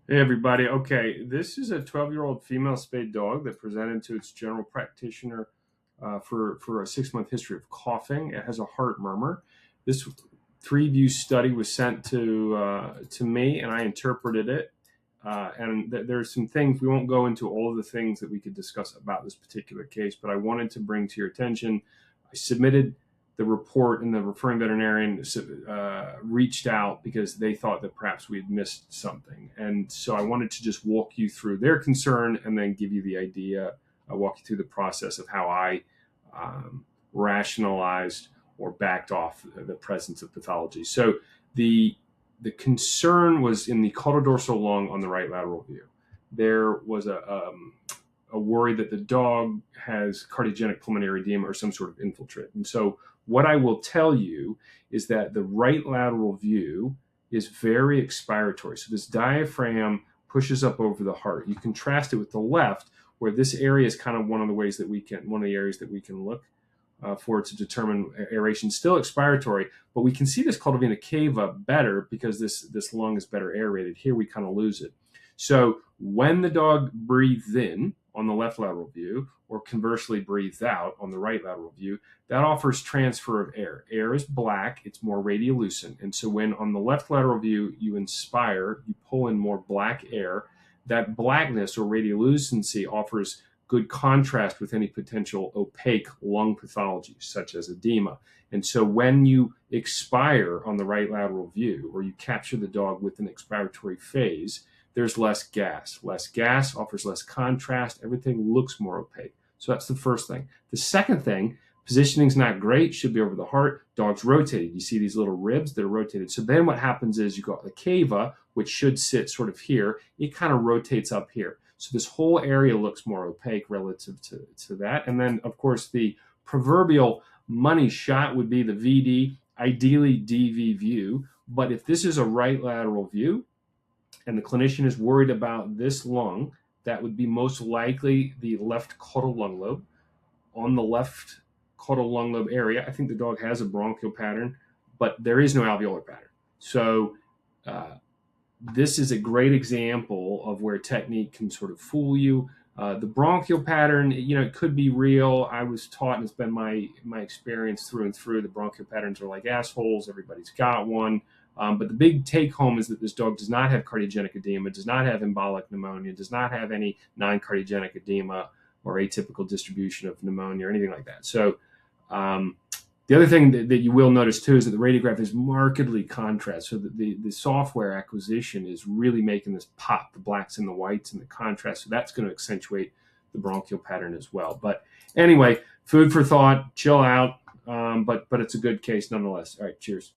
Hey everybody. Okay, this is a 12-year-old female spayed dog that presented to its general practitioner for a 6-month history of coughing. It has a heart murmur. This 3-view study was sent to me, and I interpreted it. There's some things we won't go into all of the things that we could discuss about this particular case, but I wanted to bring to your attention. I submitted the report, and the referring veterinarian reached out because they thought that perhaps we had missed something. And so I wanted to just walk you through their concern and then give you the idea, walk you through the process of how I rationalized or backed off the presence of pathology. So the concern was in the caudodorsal lung on the right lateral view. There was a worry that the dog has cardiogenic pulmonary edema or some sort of infiltrate. And so what I will tell you is that the right lateral view is very expiratory. So this diaphragm pushes up over the heart. You contrast it with the left, where this area is kind of one of the areas that we can look for to determine aeration. Still expiratory, but we can see this called vena cava better because this lung is better aerated. Here we kind of lose it. So when the dog breathes in on the left lateral view, or conversely breathes out on the right lateral view, that offers transfer of air. Air is black, it's more radiolucent. And so when on the left lateral view you inspire, you pull in more black air, that blackness or radiolucency offers good contrast with any potential opaque lung pathology, such as edema. And so when you expire on the right lateral view, or you capture the dog with an expiratory phase, there's less gas. Less gas offers less contrast. Everything looks more opaque. So that's the first thing. The second thing, positioning's not great, should be over the heart. Dog's rotated. You see these little ribs that are rotated. So then what happens is you got the cava, which should sit sort of here. It kind of rotates up here. So this whole area looks more opaque relative to that. And then, of course, the proverbial money shot would be the VD, ideally DV view. But if this is a right lateral view, and the clinician is worried about this lung, that would be most likely the left caudal lung lobe. On the left caudal lung lobe area, I think the dog has a bronchial pattern, but there is no alveolar pattern. So this is a great example of where technique can sort of fool you. The bronchial pattern, it could be real. I was taught, and it's been my experience through and through, the bronchial patterns are like assholes. Everybody's got one. But the big take home is that this dog does not have cardiogenic edema, does not have embolic pneumonia, does not have any non-cardiogenic edema or atypical distribution of pneumonia or anything like that. So the other thing that you will notice too is that the radiograph is markedly contrast. So the software acquisition is really making this pop, the blacks and the whites and the contrast. So that's going to accentuate the bronchial pattern as well. But anyway, food for thought, chill out. But it's a good case nonetheless. All right, cheers.